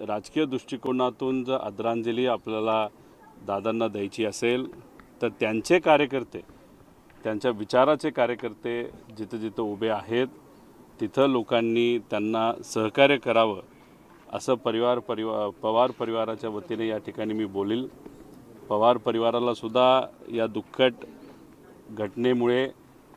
राजकीय दृष्टिकोनातून जर आदरांजली आपल्याला दादांना द्यायची असेल तर त्यांचे कार्यकर्ते, त्यांच्या विचाराचे कार्यकर्ते जिथं जिथं उभे आहेत तिथं लोकांनी त्यांना सहकार्य करावं असं पवार परिवाराच्या वतीने या ठिकाणी मी बोलील। पवार परिवाराला सुद्धा या दुःखद घटनेमुळे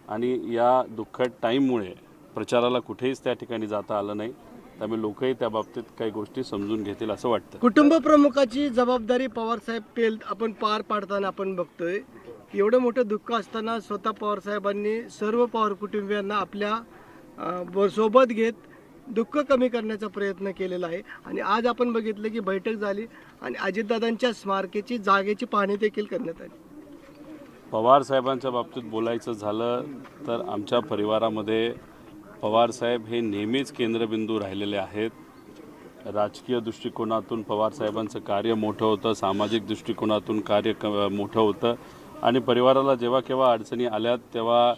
आणि या दुःखद टाईममुळे प्रचाराला कुठेच त्या ठिकाणी जाता आलं नाही, त्यामुळे लोकही त्या बाबतीत काही गोष्टी समजून घेतील असं वाटतं। कुटुंब प्रमुखाची जबाबदारी पवार साहेब आपण पार पाडताना आपण बघतोय, एवढं मोठं दुःख असताना स्वतः पवार साहेबांनी सर्व पवार कुटुंबियांना आपल्या सोबत घेत दुःख कमी करण्याचा प्रयत्न केलेला आहे। आणि आज आपण बघितलं की बैठक झाली आणि अजितदादांच्या स्मारकाची जागेची पाहणी देखील करण्यात आली। पवार साहेबांच्या बाबतीत बोलायचं झालं तर आमच्या परिवारामध्ये पवार साहेब हे नेहमीच केंद्रबिंदू राहिलेले आहेत। राजकीय दृष्टिकोनातून पवार साहेबांचं कार्य मोठं होतं, सामाजिक दृष्टिकोनातून कार्य मोठं होतं आणि परिवाराला जेव्हा केव्हा अडचणी आल्यात तेव्हा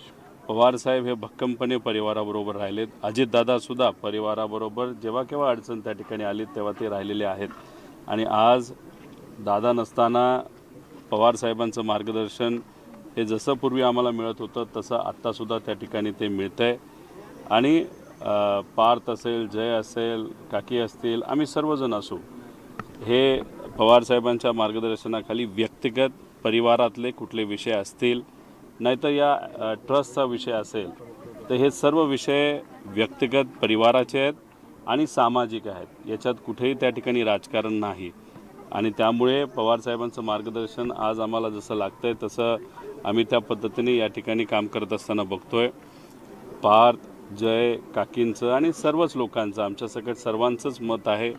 पवार साहेब हे भक्कमपणे परिवाराबरोबर राहिलेत। अजितदादासुद्धा परिवाराबरोबर जेव्हा केव्हा अडचण त्या ठिकाणी आली तेव्हा ते राहिलेले आहेत आणि आज दादा नसताना पवार साहेबांचं मार्गदर्शन हे जसं पूर्वी आम्हाला मिळत होतं तसं आत्तासुद्धा त्या ठिकाणी ते मिळतं आहे। आणि पार्थ असेल, जय असेल, काकी असतील, आम्ही सर्वजण असू हे पवार साहेबांच्या मार्गदर्शनाखाली व्यक्तिगत परिवारातले कुठले विषय असतील नाहीतर या ट्रस्टचा विषय असेल तर हे सर्व विषय व्यक्तिगत परिवाराचे आहेत आणि सामाजिक आहेत, याच्यात कुठेही त्या ठिकाणी राजकारण नाही। आणि त्यामुळे पवार साहेबांचं मार्गदर्शन आज आम्हाला जसं लागतंय तसं आम्ही त्या पद्धतीने या ठिकाणी काम करत असताना बघतोय। पार्थ, जय, काकींचं आणि सर्वच लोकांचं, आमच्या सगळ्या सर्वांचंच मत आहे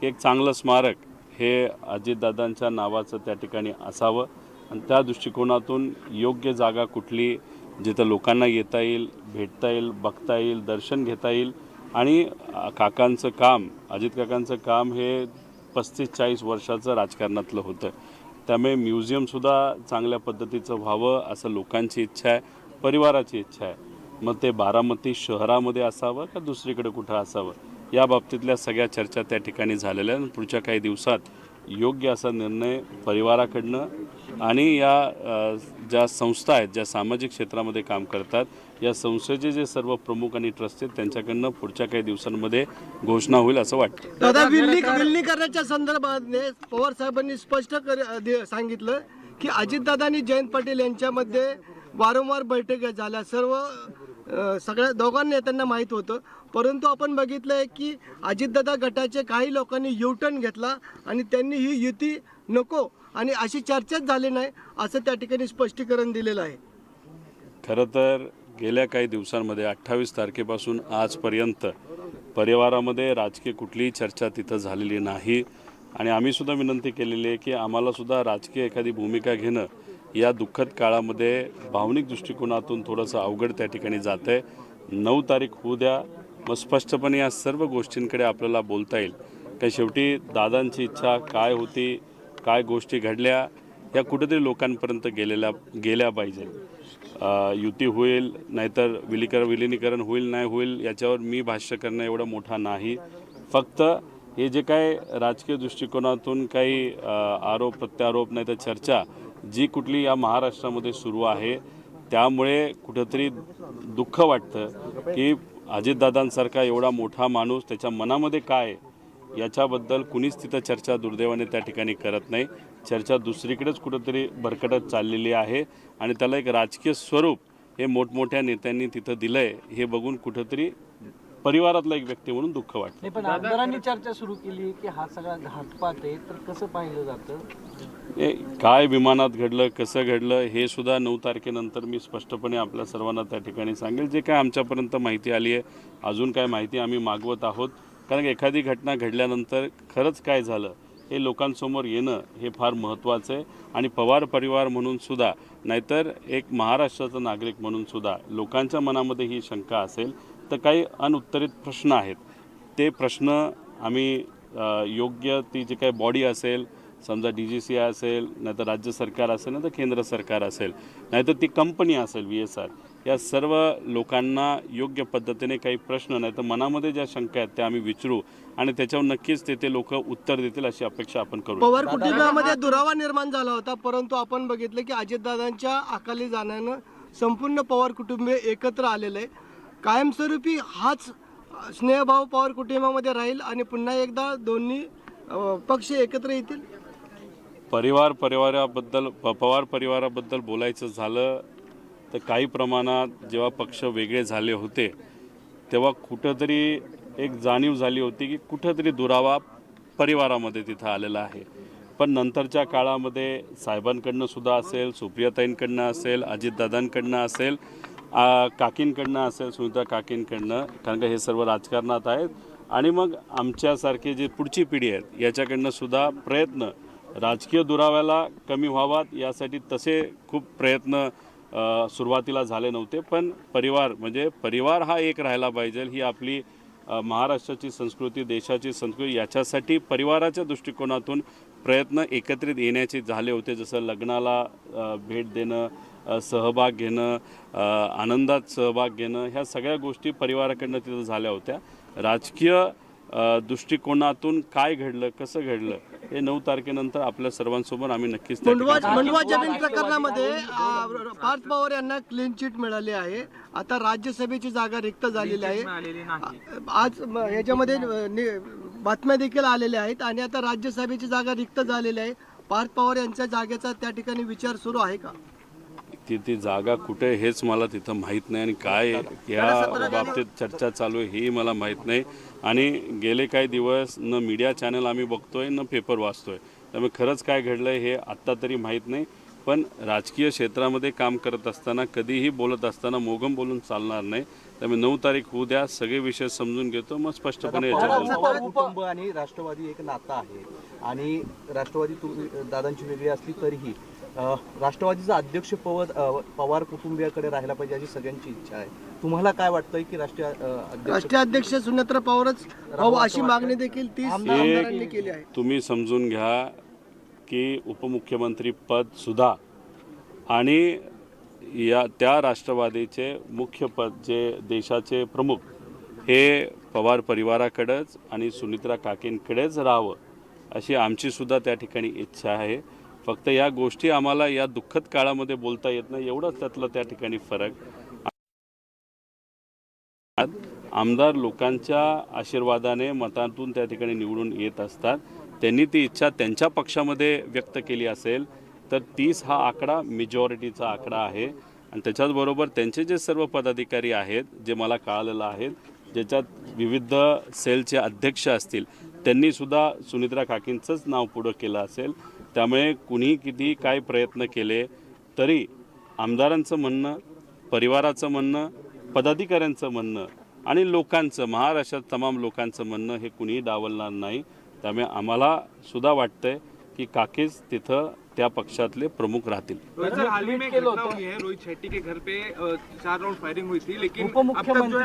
की एक चांगलं स्मारक हे अजितदादांच्या नावाचं त्या ठिकाणी असावं आणि त्या दृष्टिकोनातून योग्य जागा कुठली जिथं लोकांना येता येईल, भेटता येईल, बघता येईल, दर्शन घेता येईल। आणि काकांचं काम, अजित काकांचं काम हे 35-40 वर्षाचं राजकारणातलं होतं, त्यामुळे म्युझियमसुद्धा चांगल्या पद्धतीचं व्हावं असं लोकांची इच्छा आहे, परिवाराची इच्छा आहे। मग ते बारामती शहरामध्ये असावं का दुसरीकडे कुठं असावं या बाबतीतल्या सगळ्या चर्चा त्या ठिकाणी झालेल्या आहेत। पुढच्या काही दिवसात योग्य असा निर्णय परिवाराकडनं आणि या ज्या संस्था आहेत, ज्या सामाजिक क्षेत्रामध्ये काम करतात या संस्थेचे जे सर्व प्रमुख आणि ट्रस्ट आहेत त्यांच्याकडनं पुढच्या काही दिवसांमध्ये घोषणा होईल असं वाटतं। दादा, विलीनीकरणाच्या संदर्भात पवार साहेबांनी स्पष्ट सांगितलं की अजितदादा आणि जयंत पाटील यांच्यामध्ये वारंवार बैठका झाल्या, सगळ्या दोघांना नेत्यांना माहीत होतं, परंतु आपण बघितलंय की अजितदादा गटाचे काही लोकांनी युटर्न घेतला आणि त्यांनी ही युती नको आणि अशी चर्चाच झाली नाही असं त्या ठिकाणी स्पष्टीकरण दिलेलं आहे। खरं तर गेल्या काही दिवसांमध्ये 28 तारखेपासून आजपर्यंत परिवारामध्ये राजकीय कुठलीही चर्चा तिथं झालेली नाही आणि आम्हीसुद्धा विनंती केलेली आहे की आम्हालासुद्धा राजकीय एखादी भूमिका घेणं या दुःखद काळामध्ये भावनिक दृष्टिकोनातून थोडंसं अवघड त्या ठिकाणी जातं आहे। 9 तारीख होऊ द्या, मग स्पष्टपणे या सर्व गोष्टींकडे आपल्याला बोलता येईल का शेवटी दादांची इच्छा काय होती, काय गोष्टी घडल्या या कुठेतरी लोकांपर्यंत गेल्या पाहिजे। युती होईल नाहीतर विलीनीकरण होईल नाही होईल याच्यावर मी भाष्य करणं एवढं मोठा नाही, फक्त हे जे काय राजकीय दृष्टिकोनातून काही आरोप प्रत्यारोप नाही तर चर्चा जी कुठली या महाराष्ट्रामध्ये सुरू आहे त्यामुळे कुठंतरी दुःख वाटतं की अजितदादांसारखा एवढा मोठा माणूस त्याच्या मनामध्ये काय याच्याबद्दल कुणीच तिथं चर्चा दुर्दैवाने त्या ठिकाणी करत नाही। चर्चा दुसरीकडेच कुठंतरी भरकटत चाललेली आहे आणि त्याला एक राजकीय स्वरूप हे मोठमोठ्या नेत्यांनी तिथं दिलं आहे हे बघून कुठंतरी परिवारातला एक व्यक्ती म्हणून दुःख वाटतं। पण आमदारांनी चर्चा सुरू केली की हा सगळा घातपात आहे, तर कसं पाहिलं जातं? काय विमानात घडलं, कसं घडलं हे सुद्धा 9 तारखेनंतर मी स्पष्टपणे आपल्या सर्वांना त्या ठिकाणी सांगेल। जे काय आमच्यापर्यंत माहिती आली आहे, अजून काय माहिती आम्ही मागवत आहोत, कारण एखादी घटना घडल्यानंतर खरंच काय झालं हे लोकांसमोर येणं हे फार महत्त्वाचं आहे। आणि पवार परिवार म्हणून सुद्धा नाहीतर एक महाराष्ट्राचा नागरिक म्हणून सुद्धा लोकांच्या मनामध्ये ही शंका असेल तर काही अनुत्तरित प्रश्न आहेत, ते प्रश्न आम्ही योग्य ती जी काही बॉडी असेल, समजा DGCI असेल नाहीतर राज्य सरकार असेल नाहीतर केंद्र सरकार असेल नाहीतर ती कंपनी असेल VSR, या सर्व लोकांना योग्य पद्धतीने काही प्रश्न नाही तर मनामध्ये ज्या शंका आहेत त्या आम्ही विचारू आणि त्याच्यावर नक्कीच ते लोक उत्तर देतील अशी अपेक्षा आपण करू. पवार कुटुंबामध्ये दुरावा निर्माण झाला होता, परंतु आपण बघितलं की अजितदादांच्या अकाली जाण्यानं संपूर्ण पवार कुटुंब एकत्र आलेलं आहे. कायमस्वरूपी हाच स्नेहभाव पवार कुटुंबामध्ये राहील आणि पुन्हा एकदा दोन्ही पक्ष एकत्र येतील. पवार परिवाराबद्दल बोलायचं झालं तर काही प्रमाणात जेव्हा पक्ष वेगळे झाले होते तेव्हा कुठंतरी एक जाणीव झाली होती की कुठंतरी दुरावा परिवारामध्ये तिथं आलेला आहे. पण नंतरच्या काळामध्ये साहेबांकडनं सुद्धा असेल, सुप्रियाताईंकडनं असेल, अजितदादांकडनं असेल, काकींकडनं असेल, सुनीता काकींकडनं, कारण का हे सर्व राजकारणात आहेत आणि मग आमच्यासारखे जे पुढची पिढी आहेत याच्याकडनं सुद्धा प्रयत्न राजकीय दुराव्याला कमी व्हावात यासाठी तसे खूप प्रयत्न सुरुवातीला झाले नव्हते. पण परिवार हा एक राहायला पाहिजे ही आपली महाराष्ट्राची संस्कृती, देशाची संस्कृती, याच्यासाठी परिवाराच्या दृष्टिकोनातून प्रयत्न एकत्रित येण्याचे झाले होते. जसं लग्नाला भेट देणं, सहभाग घेणं, आनंदात सहभाग घेणं, ह्या सगळ्या गोष्टी परिवाराकडनं तिथं झाल्या होत्या. राजकीय दृष्टिकोनातून काय घडलं, कसं घडलं हे 9 तारखेनंतर आपल्या सर्वांसोबत आम्ही नक्कीच मुंडवा जमीन प्रकरणामध्ये पार्थ पवार यांना क्लीन चिट मिळाली आहे. आता राज्यसभेची जागा रिक्त झालेली आहे. आज याच्यामध्ये बातम्या देखील आलेल्या आहेत आणि आता राज्यसभेची जागा रिक्त झालेली आहे. पार्थ पवार यांच्या जागेचा त्या ठिकाणी विचार सुरू आहे का? ती जागा कुठे हेच मला तिथं माहीत नाही आणि काय या बाबतीत चर्चा चालू आहे हेही मला माहीत नाही. आणि गेले काही दिवस न मीडिया चॅनल आम्ही बघतोय न पेपर वाचतोय, त्यामुळे खरंच काय घडलं हे आत्ता तरी माहीत नाही. पण राजकीय क्षेत्रामध्ये काम करत असताना कधीही बोलत असताना मोगम बोलून चालणार नाही. त्यामुळे 9 तारीख होऊ द्या, सगळे विषय समजून घेतो, मग स्पष्टपणे पवार कुटुंब आणि राष्ट्रवादी एक नातं आहे आणि राष्ट्रवादी दादांची वेगळी असली तरीही राष्ट्रवादीचं अध्यक्षपद पवार कुटुंबियाकडे राहायला पाहिजे अशी सगळ्यांची इच्छा आहे. तुम्हाला काय वाटतंय की राष्ट्रीय अध्यक्ष सुनेत्र पवारच अशी मागणी देखील 30 आमदारांनी केली आहे. तुम्ही समजून घ्या की उपमुख्यमंत्री पद सुद्धा आणि त्या राष्ट्रवादीचे मुख्य पद जे देशाचे प्रमुख हे पवार परिवाराकडेच आणि सुनित्रा काकींकडेच राहावं अशी आमची सुद्धा त्या ठिकाणी इच्छा आहे. फक्त या गोष्टी आम्हाला या दुःखद काळामध्ये बोलता येत नाही, एवढंच त्यातलं त्या ठिकाणी फरक. आमदार लोकांच्या आशीर्वादाने मतातून त्या ठिकाणी निवडून येत असतात. त्यांनी ती इच्छा त्यांच्या पक्षामध्ये व्यक्त केली असेल तर 30 हा आकडा मेजॉरिटीचा आकडा आहे. आणि त्याच्याचबरोबर त्यांचे जे सर्व पदाधिकारी आहेत जे मला कळालेलं आहे, ज्याच्यात विविध सेलचे अध्यक्ष असतील, त्यांनीसुद्धा सुनित्रा काकींचंच नाव पुढं केलं असेल. त्यामुळे कुणी किती काय प्रयत्न केले तरी आमदारांचं म्हणणं, परिवाराचं म्हणणं, पदाधिकाऱ्यांचं म्हणणं आणि लोकांचं, महाराष्ट्रात तमाम लोकांचं म्हणणं हे कुणीही डावलणार नाही. त्यामुळे आम्हाला सुद्धा वाटतंय की काकीच तिथं त्या पक्षातले प्रमुख राहतील. रोहित शेट्टी के घर पे 4 राउंड फायरिंग हुई थी, लेकिन उपमुख्यमंत्री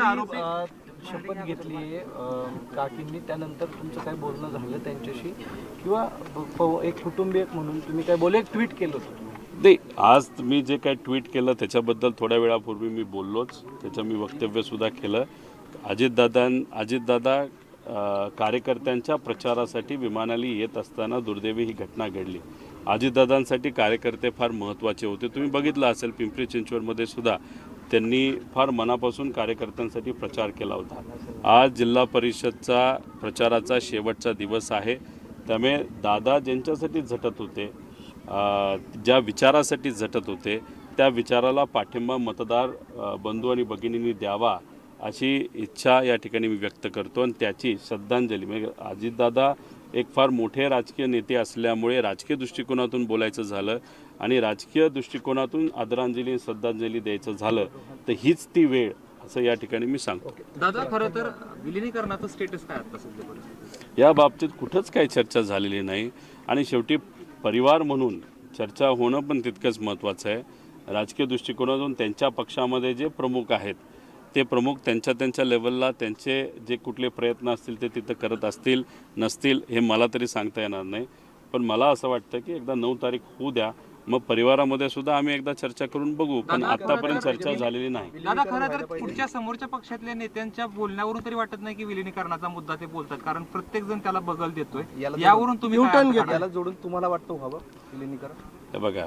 शपथ घेतली काकींनी, त्यानंतर तुमचं काय बोलणं झालं त्यांच्याशी किंवा एक कुटुंबियक म्हणून तुम्ही काय बोलले, एक ट्विट केलं होतं? नाही, आज मी जे काय ट्विट केलं त्याच्याबद्दल थोड्या वेळापूर्वी मी बोललोच, त्याचं मी वक्तव्यसुद्धा केलं. अजितदादा कार्यकर्त्यांच्या प्रचारासाठी विमानाने येत असताना दुर्दैवी ही घटना घडली. अजितदादांसाठी कार्यकर्ते फार महत्त्वाचे होते. तुम्ही बघितलं असेल पिंपरी चिंचवडमध्ये सुद्धा त्यांनी फार मनापासून कार्यकर्त्यांसाठी प्रचार केला होता. आज जिल्हा परिषदचा प्रचाराचा शेवटचा दिवस आहे. त्यामुळे दादा ज्यांच्यासाठी झटत होते, ज्या विचारासाठी झटत होते, त्या विचाराला पाठिंबा मतदार बंधू आणि भगिनींनी द्यावा अशी इच्छा या ठिकाणी मी व्यक्त करतो. आणि त्याची श्रद्धांजली, म्हणजे अजितदादा एक फार मोठे राजकीय नेते असल्यामुळे राजकीय दृष्टिकोनातून बोलायचं झालं आणि राजकीय दृष्टिकोनातून आदरांजली श्रद्धांजली द्यायचं झालं तर हीच ती वेळ असं या ठिकाणी मी सांगतो. दादा, खरं तर विलिनीकरणाचं स्टेटस काय आता सध्या परिस्थितीत? या बाबतीत कुठंच काही चर्चा झालेली नाही आणि शेवटी परिवार म्हणून चर्चा होणं पण तितकंच महत्त्वाचं आहे. राजकीय दृष्टिकोनातून त्यांच्या पक्षामध्ये जे प्रमुख आहेत ते प्रमुख त्यांच्या लेवलला त्यांचे जे कुठले प्रयत्न असतील ते तिथं करत असतील नसतील हे मला तरी सांगता येणार नाही. पण मला असं वाटतं की एकदा 9 तारीख होऊ द्या मग परिवारामध्ये सुद्धा आम्ही एकदा चर्चा करून बघू, पण आतापर्यंत चर्चा झालेली नाही. दादा, खरं तर पुढच्या समोरच्या पक्षातल्या नेत्यांच्या बोलण्यावरून तरी वाटत नाही की विलिनीकरणाचा मुद्दा ते बोलतात, कारण प्रत्येक जण त्याला बगल देतोय. यावरून तुम्ही काय U-turn अर्थ घेताय. काढाल? याला जोडून तुम्हाला वाटतं व्हावं विलिनीकरण? हे बघा,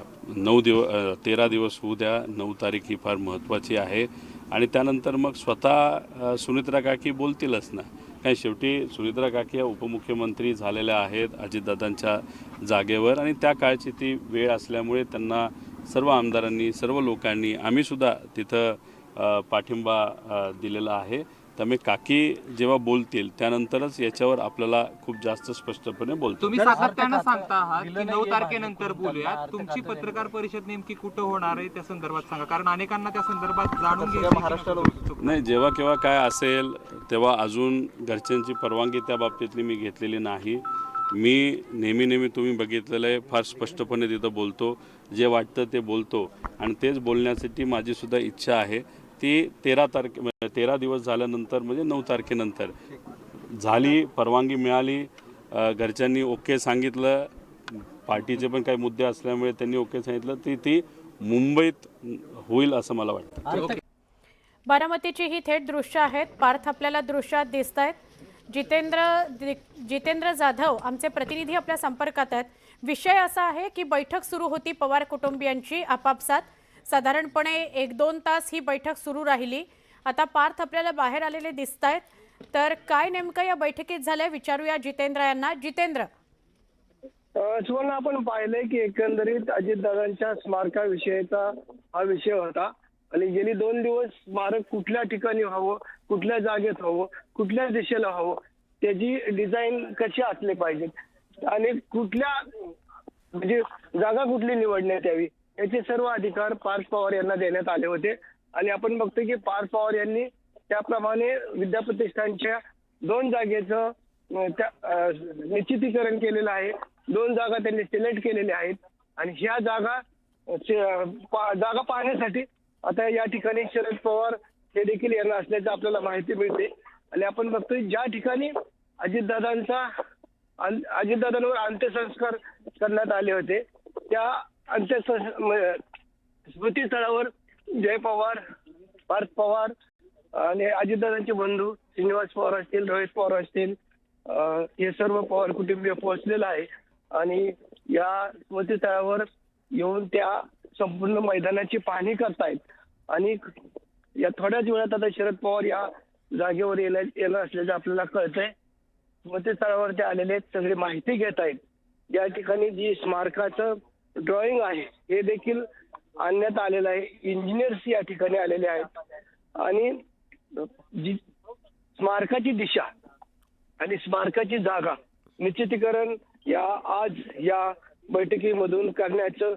13 दिवस होऊ द्या, 9 तारीख ही फार महत्त्वाची आहे आणि त्यानंतर मग स्वतः सुनित्रा काकी बोलतीलच ना. काही शेवटी सुनित्रा काकी या उपमुख्यमंत्री झालेल्या आहेत अजितदादांच्या जागेवर आणि त्या काळची ती वेळ असल्यामुळे त्यांना सर्व आमदारांनी, सर्व लोकांनी, आम्हीसुद्धा तिथं पाठिंबा दिलेला आहे. त्यामुळे काकी जेव्हा बोलतील त्यानंतरच याच्यावर आपल्याला खूप जास्त स्पष्टपणे बोलतो. तुम्ही सातत्यानं सांगता आहात की 9 तारखेनंतर बोलूया. तुमची पत्रकार परिषद नेमकी कुठं होणार आहे त्या संदर्भात सांगा, कारण अनेकांना त्या संदर्भात जाणून घ्यायचं महाराष्ट्राला नाही, जेव्हा केव्हा काय असेल तेव्हा अजून घरच्यांची परवानगी त्या बाबतीतली मी घेतलेली नाही. मी नेहमी तुम्ही बघितलेलं आहे, फार स्पष्टपणे तिथं बोलतो, जे वाटतं ते बोलतो आणि तेच बोलण्यासाठी माझीसुद्धा इच्छा आहे. ती 13 दिवस झाल्यानंतर म्हणजे 9 तारखेनंतर झाली, परवानगी मिळाली, घरच्यांनी ओके सांगितलं, पार्टीचे पण काही मुद्दे असल्यामुळे त्यांनी ओके सांगितलं, ती मुंबईत होईल असं मला वाटतं. बारामतीची ही थेट दृश्य आहेत. पार्थ आपल्याला दृश्यात दिसत आहेत. जितेंद्र जाधव आमचे प्रतिनिधी आपल्या संपर्कात आहेत. विषय असा आहे की बैठक सुरू होती पवार कुटुंबियांची आपापसात. साधारणपणे 1-2 तास ही बैठक सुरू राहिली. आता पार्थ आपल्याला बाहेर आलेले दिसत आहेत. तर काय नेमकं या बैठकीत झालंय विचारूया जितेंद्र यांना. जितेंद्र, सुवर्ण, आपण पाहिलंय की एकंदरीत अजितदादांच्या स्मारकाविषयीचा हा विषय होता आणि गेली 2 दिवस स्मारक कुठल्या ठिकाणी व्हावं, कुठल्या जागेत व्हावं, कुठल्या दिशेला व्हावं, त्याची डिझाईन कशी असली पाहिजेत आणि कुठल्या म्हणजे जागा कुठली निवडण्यात यावी याचे सर्व अधिकार पार्थ पवार यांना देण्यात आले होते. आणि आपण बघतो की पार्थ पवार यांनी त्याप्रमाणे विद्याप्रतिष्ठानच्या 2 जागेचं निश्चितीकरण केलेलं आहे. 2 जागा त्यांनी सिलेक्ट केलेल्या आहेत आणि ह्या जागा पाहण्यासाठी आता या ठिकाणी शरद पवार हे देखील येणार असल्याचं आपल्याला माहिती मिळते. आणि आपण बघतोय ज्या ठिकाणी अजितदादांवर अंत्यसंस्कार करण्यात आले होते त्या स्मृतीस्थळावर जय पवार, पार्थ पवार आणि अजितदादांचे बंधू श्रीनिवास पवार असतील, रोहित पवार असतील, हे सर्व पवार कुटुंबीय पोहोचलेलं आहे आणि या स्मृतीस्थळावर येऊन त्या संपूर्ण मैदानाची पाहणी करतायत. आणि या थोड्याच वेळात आता शरद पवार या जागेवर येणार असल्याचं आपल्याला कळतंय. स्मृतीस्थळावर ते आलेले आहेत, सगळी माहिती घेत आहेत. या ठिकाणी जी स्मारकाचं ड्रॉइंग आहे हे देखील आणण्यात आलेलं आहे. इंजिनियर्स या ठिकाणी आलेले आहेत आणि जी स्मारकाची दिशा आणि स्मारकाची जागा निश्चितीकरण आज या बैठकीमधून करण्याचं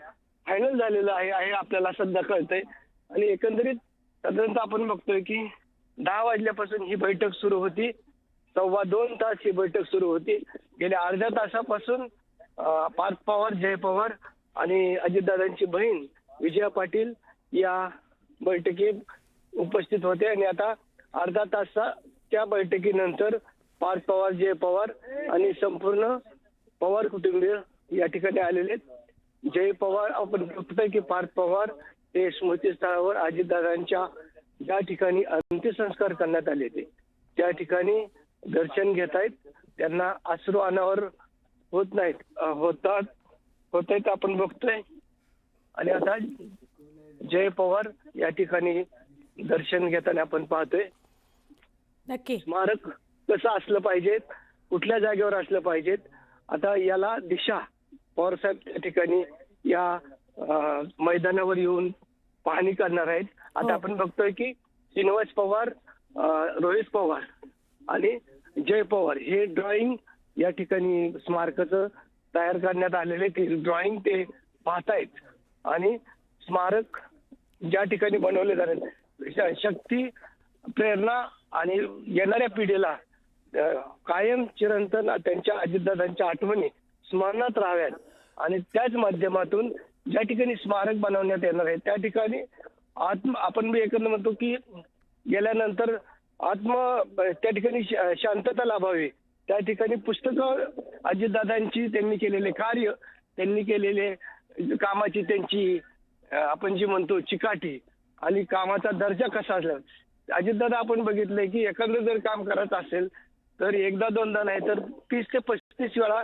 फायनल झालेलं आहे आपल्याला सध्या कळतंय. आणि एकंदरीत साधारणतः आपण बघतोय की 10 वाजल्यापासून ही बैठक सुरू होती. 2.25 तास ही बैठक सुरू होती. गेल्या अर्ध्या तासापासून पार्थ पवार, जय पवार आणि अजितदादांची बहीण विजया पाटील या बैठकीत उपस्थित होते आणि आता अर्धा तासाच्या बैठकीनंतर पार्थ पवार, जय पवार आणि संपूर्ण पवार कुटुंबीय या ठिकाणी आलेले आहेत. जय पवार, आपण बघतोय की पार्थ पवार हे स्मृतीस्थळावर अजितदादांच्या ज्या ठिकाणी अंत्यसंस्कार करण्यात आले होते त्या ठिकाणी दर्शन घेत आहेत. त्यांना अश्रू अनावर होत आहेत आपण बघतोय. आणि आता जय पवार या ठिकाणी दर्शन घेताना आपण पाहतोय. नक्की स्मारक कसं असलं पाहिजे, कुठल्या जागेवर असलं पाहिजेत, आता याला दिशा पवार साहेब त्या ठिकाणी या मैदानावर येऊन पाहणी करणार आहेत. आता आपण बघतोय की श्रीनिवास पवार, रोहित पवार आणि जय पवार हे ड्रॉइंग या ठिकाणी स्मारकाचं तयार करण्यात आलेले ते ड्रॉइंग ते पाहतायत. आणि स्मारक ज्या ठिकाणी बनवले जाणार शक्ती, प्रेरणा आणि येणाऱ्या पिढीला कायम चिरंतन त्यांच्या अजितदादांच्या आठवणी स्मरणात राहाव्यात. आणि त्याच माध्यमातून ज्या ठिकाणी स्मारक बनवण्यात येणार आहे त्या ठिकाणी आपण एकंदर म्हणतो की गेल्यानंतर त्या ठिकाणी शांतता लाभावी. त्या ठिकाणी पुस्तकं, अजितदादांची त्यांनी केलेले कार्य, त्यांनी केलेले कामाची त्यांची आपण जी म्हणतो चिकाटी आणि कामाचा दर्जा कसा असला. अजितदादा आपण बघितलंय की एखादं जर काम करत असेल तर एकदा दोनदा नाही तर 30 ते 35 वेळा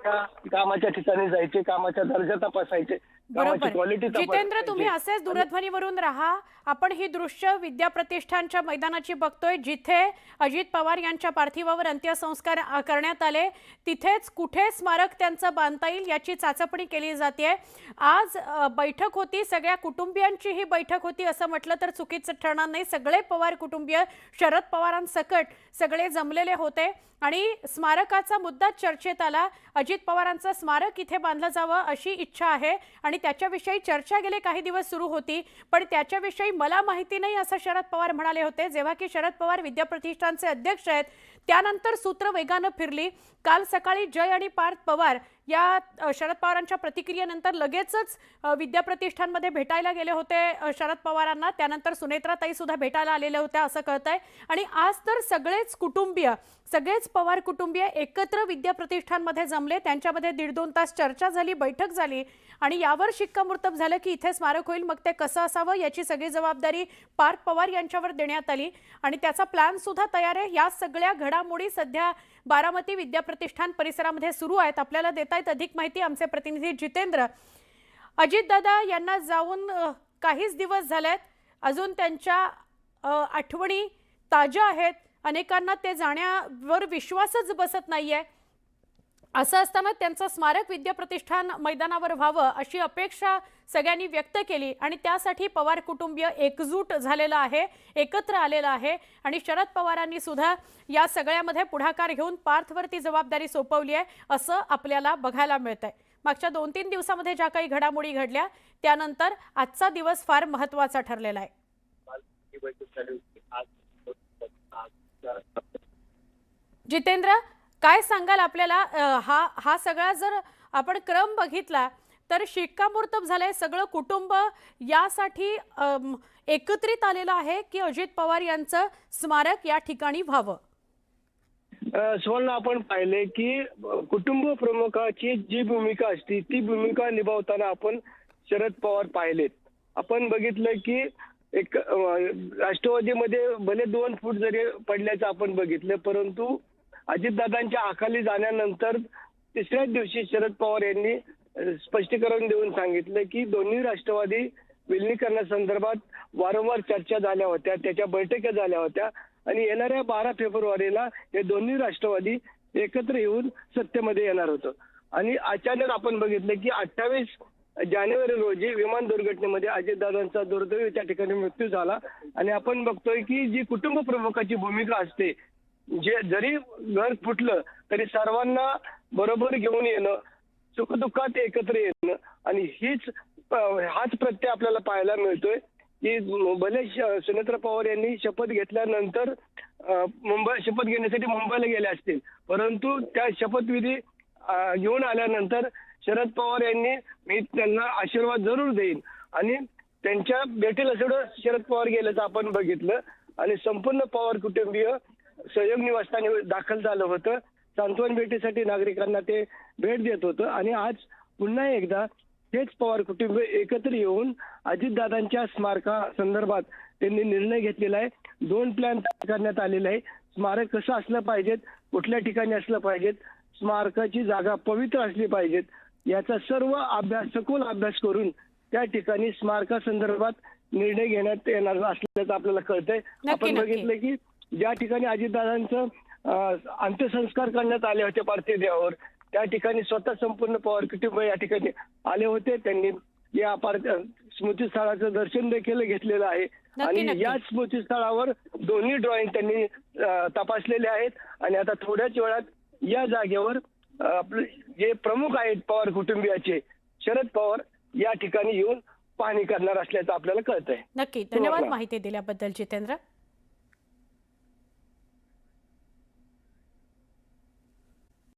त्या कामाच्या ठिकाणी जायचे, कामाचा दर्जा तपासायचे, कामाची बरोबर. क्वालिटी जितेंद्र, तुम्ही असेच दूरध्वनीवरून राहा. आपण ही दृश्य विद्या प्रतिष्ठानच्या मैदानाची बघतोय, जिथे अजित पवार यांच्या पार्थिवावर अंत्यसंस्कार करण्यात आले. तिथेच कुठे स्मारक त्यांचं बांधता येईल याची चाचपणी केली जाते. आज बैठक होती, सगळ्या कुटुंबियांची ही बैठक होती असं म्हटलं तर चुकीचं ठरणार नाही. सगळे पवार कुटुंबीय शरद पवारांसकट सगळे जमलेले होते आणि स्मारकाचा मुद्दा चर्चेत आला. अजित पवारांचं स्मारक इथे बांधलं जावं अशी इच्छा आहे आणि त्याच्याविषयी चर्चा गेले काही दिवस सुरू होती, पण त्याच्याविषयी मला माहिती नाही असं शरद पवार म्हणाले होते. जेव्हा की शरद पवार विद्या प्रतिष्ठानचे अध्यक्ष आहेत, त्यानंतर सूत्र वेगानं फिरली. काल सकाळी जय आणि पार्थ पवार या शरद पवारांच्या प्रतिक्रियेनंतर लगेचच विद्या प्रतिष्ठानमध्ये भेटायला गेले होते शरद पवारांना. त्यानंतर सुनेत्राताई सुद्धा भेटायला आलेल्या होत्या असं कळतंय. आणि आज तर सगळेच कुटुंबीय, सगळेच पवार कुटुंबीय एकत्र विद्या प्रतिष्ठानमध्ये जमले. त्यांच्यामध्ये 1.5-2 तास चर्चा झाली, बैठक झाली आणि यावर शिक्कामोर्तब झालं की इथे स्मारक होईल. मग ते कसं असावं याची सगळी जबाबदारी पार्थ पवार यांच्यावर देण्यात आली आणि त्याचा प्लॅन सुद्धा तयार आहे. या सगळ्या घडामोडी सध्या बारामती विद्या प्रतिष्ठान परिसरामध्ये सुरू आहेत. आपल्याला देत आहेत अधिक माहिती आमचे प्रतिनिधी जितेंद्र. अजितदादा यांना जाऊन काहीच दिवस झालेत, अजून त्यांच्या आठवणी ताज्या आहेत. अनेकांना ते जाण्यावर विश्वासच बसत नाहीये. असं असताना त्यांचं स्मारक विद्या प्रतिष्ठान मैदानावर व्हावं अशी अपेक्षा सगळ्यांनी व्यक्त केली आणि त्यासाठी पवार कुटुंबीय एकजूट झालेलं आहे, एकत्र आलेलं आहे आणि शरद पवारांनी सुद्धा या सगळ्यामध्ये पुढाकार घेऊन पार्थवरती जबाबदारी सोपवली आहे असं आपल्याला बघायला मिळतंय. मागच्या 2-3 दिवसामध्ये ज्या काही घडामोडी घडल्या त्यानंतर आजचा दिवस फार महत्त्वाचा ठरलेला आहे. जितेंद्र, काय सांगाल आपल्याला? हा सगळा जर आपण क्रम बघितला तर शिक्कामोर्तब झालंय, सगळं कुटुंब यासाठी एकत्रित आलेलं आहे की अजित पवार यांचं स्मारक या ठिकाणी व्हावं. सुवर्ण, आपण पाहिले की कुटुंब प्रमुखाची जी भूमिका असते ती भूमिका निभावताना आपण शरद पवार पाहिलेत. आपण बघितलं की एक राष्ट्रवादीमध्ये भले 2 फूट जरी पडल्याचं आपण बघितलं, परंतु अजितदादांच्या आखाली जाण्यानंतर तिसऱ्याच दिवशी शरद पवार यांनी स्पष्टीकरण देऊन सांगितलं की दोन्ही राष्ट्रवादी विलिनीकरणासंदर्भात वारंवार चर्चा झाल्या होत्या, त्याच्या बैठका झाल्या होत्या आणि येणाऱ्या 12 फेब्रुवारीला हे दोन्ही राष्ट्रवादी एकत्र येऊन सत्तेमध्ये येणार होतं. आणि अचानक आपण बघितलं की 28 जानेवारी रोजी विमान दुर्घटनेमध्ये अजितदादांचा दुर्दैवी त्या ठिकाणी मृत्यू झाला. आणि आपण बघतोय की जी कुटुंब प्रमुखाची भूमिका असते, जे जरी घर फुटलं तरी सर्वांना बरोबर घेऊन येणं, सुखदुःखात एकत्र येणं आणि हाच प्रत्यय आपल्याला पाहायला मिळतोय की भले सुनेत्रा पवार यांनी शपथ घेतल्यानंतर शपथ घेण्यासाठी मुंबईला गेले असतील, परंतु त्या शपथविधी घेऊन आल्यानंतर शरद पवार यांनी मी त्यांना आशीर्वाद जरूर देईन आणि त्यांच्या भेटीला सुद्धा शरद पवार गेल्याचं आपण बघितलं. आणि संपूर्ण पवार कुटुंबीय सहयोग निवासस्थानी दाखल झालं होतं. सांत्वन भेटीसाठी नागरिकांना ते भेट देत होतं आणि आज पुन्हा एकदा हेच पवार कुटुंब एकत्र येऊन अजितदादांच्या स्मारका संदर्भात त्यांनी निर्णय घेतलेला आहे. 2 प्लॅन करण्यात आलेले आहे. स्मारक कसं असलं पाहिजेत, कुठल्या ठिकाणी असलं पाहिजेत, स्मारकाची जागा पवित्र असली पाहिजेत, याचा सर्व सखोल अभ्यास करून त्या ठिकाणी स्मारका संदर्भात निर्णय घेण्यात येणार असल्याचं आपल्याला कळतंय. आपण बघितलं की ज्या ठिकाणी अजितदादांचं अंत्यसंस्कार करण्यात आले होते पार्थिव देहावर, त्या ठिकाणी स्वतः संपूर्ण पवार कुटुंब या ठिकाणी आले होते. त्यांनी या स्मृतीस्थळाचं दर्शन देखील घेतलेलं आहे आणि या स्मृतीस्थळावर दोन्ही ड्रॉइंग त्यांनी तपासलेले आहेत आणि आता थोड्याच वेळात या जागेवर आपले जे प्रमुख आहेत पवार कुटुंबियाचे शरद पवार या ठिकाणी येऊन पाहणी करणार असल्याचं आपल्याला कळतंय. नक्की, धन्यवाद माहिती दिल्याबद्दल जितेंद्र.